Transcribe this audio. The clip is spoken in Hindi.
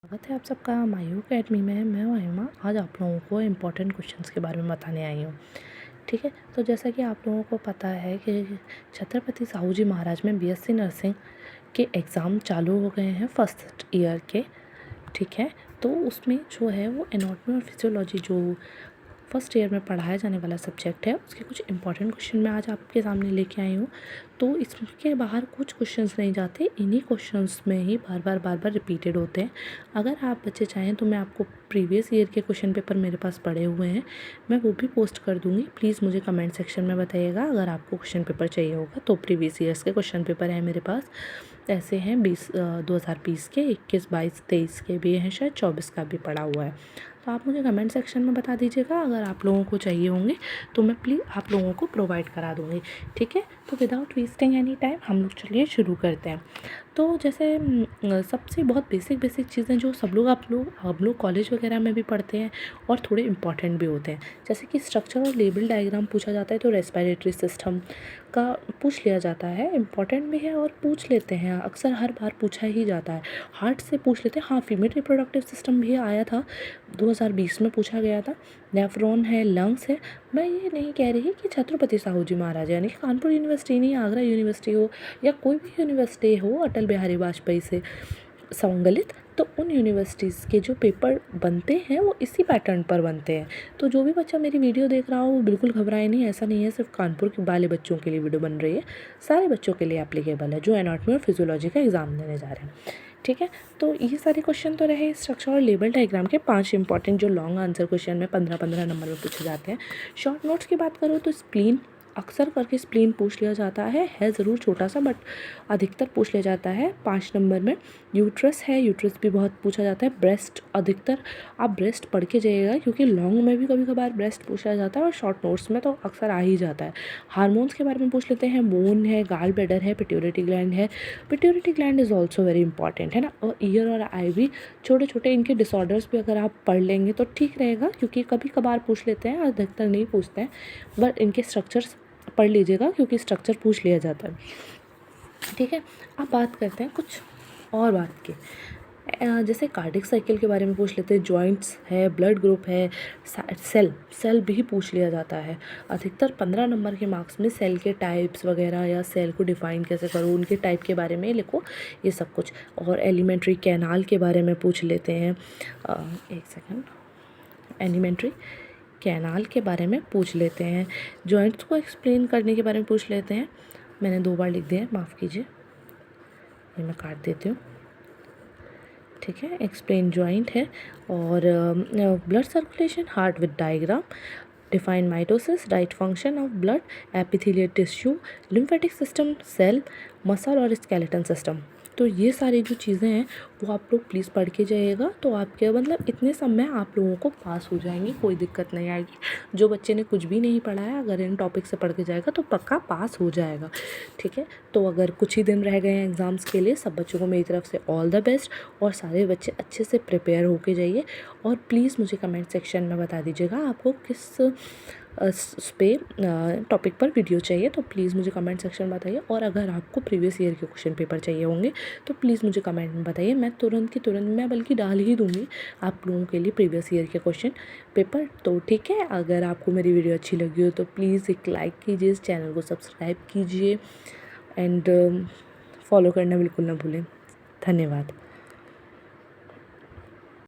स्वागत है आप सबका मायू अकेडमी में। मैं महिमा आज आप लोगों को इम्पोर्टेंट क्वेश्चंस के बारे में बताने आई हूँ। ठीक है, तो जैसा कि आप लोगों को पता है कि छत्रपति साहू जी महाराज में बीएससी नर्सिंग के एग्ज़ाम चालू हो गए हैं फर्स्ट ईयर के। ठीक है, तो उसमें जो है वो एनाटॉमी और फिजियोलॉजी जो फर्स्ट ईयर में पढ़ाया जाने वाला सब्जेक्ट है उसके कुछ इंपॉर्टेंट क्वेश्चन मैं आज आपके सामने लेके आई हूँ। तो इसके बाहर कुछ क्वेश्चंस नहीं जाते, इन्हीं क्वेश्चंस में ही बार बार रिपीटेड होते हैं। अगर आप बच्चे चाहें तो मैं आपको प्रीवियस ईयर के क्वेश्चन पेपर मेरे पास पड़े हुए हैं, मैं वो भी पोस्ट कर दूँगी। प्लीज़ मुझे कमेंट सेक्शन में बताइएगा अगर आपको क्वेश्चन पेपर चाहिए होगा। तो प्रीवियस ईयर्स के क्वेश्चन पेपर हैं मेरे पास, ऐसे हैं 2020 के, 21, 22, 23 के भी हैं, शायद 24 का भी पड़ा हुआ है। तो आप मुझे कमेंट सेक्शन में बता दीजिएगा, अगर आप लोगों को चाहिए होंगे तो मैं प्लीज़ आप लोगों को प्रोवाइड करा दूँगी। ठीक है, तो विदाउट वेस्टिंग एनी टाइम हम लोग चलिए शुरू करते हैं। तो जैसे सबसे बहुत बेसिक चीज़ें जो सब लोग हम लोग कॉलेज वगैरह में भी पढ़ते हैं और थोड़े इंपॉर्टेंट भी होते हैं, जैसे कि स्ट्रक्चर और लेबल डायग्राम पूछा जाता है तो रेस्पिरेटरी सिस्टम का पूछ लिया जाता है, इम्पॉर्टेंट भी है और पूछ लेते हैं, अक्सर हर बार पूछा ही जाता है। हार्ट से पूछ लेते हैं, हाँ फीमेल रिप्रोडक्टिव सिस्टम भी आया था 2020 में, पूछा गया था। नेफ्रॉन है, लंग्स है। मैं ये नहीं कह रही कि छत्रपति साहू जी महाराज यानी कि कानपुर यूनिवर्सिटी नहीं, आगरा यूनिवर्सिटी हो या कोई भी यूनिवर्सिटी हो अटल बिहारी वाजपेयी से संबलित, तो उन यूनिवर्सिटीज़ के जो पेपर बनते हैं वो इसी पैटर्न पर बनते हैं। तो जो भी बच्चा मेरी वीडियो देख रहा हो वो बिल्कुल घबराए नहीं, ऐसा नहीं है सिर्फ कानपुर के वाले बच्चों के लिए वीडियो बन रही है, सारे बच्चों के लिए एप्लीकेबल है जो एनाटॉमी और फिजियोलॉजी का एग्ज़ाम देने जा रहे हैं। ठीक है, तो ये सारे क्वेश्चन तो रहे स्ट्रक्चर और लेबल डायग्राम के 5 इंपॉर्टेंट जो लॉन्ग आंसर क्वेश्चन में 15 नंबर में पूछे जाते हैं। शॉर्ट नोट्स की बात करो तो स्प्लीन अक्सर करके स्प्लीन पूछ लिया जाता है ज़रूर छोटा सा बट अधिकतर पूछ लिया जाता है 5 नंबर में। यूट्रस है, यूट्रस भी बहुत पूछा जाता है। ब्रेस्ट अधिकतर आप ब्रेस्ट पढ़ के जाइएगा क्योंकि लॉन्ग में भी कभी कभार ब्रेस्ट पूछा जाता है और शॉर्ट नोट्स में तो अक्सर आ ही जाता है। हार्मोन्स के बारे में पूछ लेते हैं, बोन है, गाल ब्लैडर है, पिट्यूटरी ग्लैंड है। Pituitary gland is also very important है ना। और ईयर और आई भी छोटे छोटे इनके डिसऑर्डर्स भी अगर आप पढ़ लेंगे तो ठीक रहेगा, क्योंकि कभी कभार पूछ लेते हैं, अधिकतर नहीं पूछते हैं, बट इनके स्ट्रक्चर्स पढ़ लीजिएगा क्योंकि स्ट्रक्चर पूछ लिया जाता है। ठीक है, अब बात करते हैं कुछ और बात की, जैसे कार्डिक साइकिल के बारे में पूछ लेते हैं, जॉइंट्स है, ब्लड ग्रुप है, सेल भी पूछ लिया जाता है। अधिकतर 15 नंबर के मार्क्स में सेल के टाइप्स वगैरह या सेल को डिफाइन कैसे करो, उनके टाइप के बारे में लिखो, ये सब कुछ। और एलिमेंट्री कैनाल के बारे में पूछ लेते हैं, एक सेकेंड, एलिमेंट्री कैनाल के बारे में पूछ लेते हैं। जॉइंट्स को एक्सप्लेन करने के बारे में पूछ लेते हैं। मैंने 2 बार लिख दिया है, माफ़ कीजिए, ये मैं काट देती हूँ। ठीक है, एक्सप्लेन जॉइंट है। और blood circulation, heart with diagram, define mitosis, diet function of blood, epithelial tissue, lymphatic system, cell, muscle और स्केलेटन सिस्टम। तो ये सारी जो चीज़ें हैं वो आप लोग प्लीज़ पढ़ के जाइएगा, तो आपके मतलब इतने सब में आप लोगों को पास हो जाएंगे, कोई दिक्कत नहीं आएगी। जो बच्चे ने कुछ भी नहीं पढ़ा है अगर इन टॉपिक से पढ़ के जाएगा तो पक्का पास हो जाएगा। ठीक है, तो अगर कुछ ही दिन रह गए हैं एग्ज़ाम्स के लिए, सब बच्चों को मेरी तरफ से ऑल द बेस्ट, और सारे बच्चे अच्छे से प्रिपेयर होके जाइए। और प्लीज़ मुझे कमेंट सेक्शन में बता दीजिएगा आपको किस उस पे टॉपिक पर वीडियो चाहिए, तो प्लीज़ मुझे कमेंट सेक्शन में बताइए। और अगर आपको प्रीवियस ईयर के क्वेश्चन पेपर चाहिए होंगे तो प्लीज़ मुझे कमेंट में बताइए, मैं तुरंत की तुरंत मैं बल्कि डाल ही दूँगी आप लोगों के लिए प्रीवियस ईयर के क्वेश्चन पेपर। तो ठीक है, अगर आपको मेरी वीडियो अच्छी लगी हो तो प्लीज़ एक लाइक कीजिए, इस चैनल को सब्सक्राइब कीजिए एंड फॉलो करना बिल्कुल ना भूलें। धन्यवाद।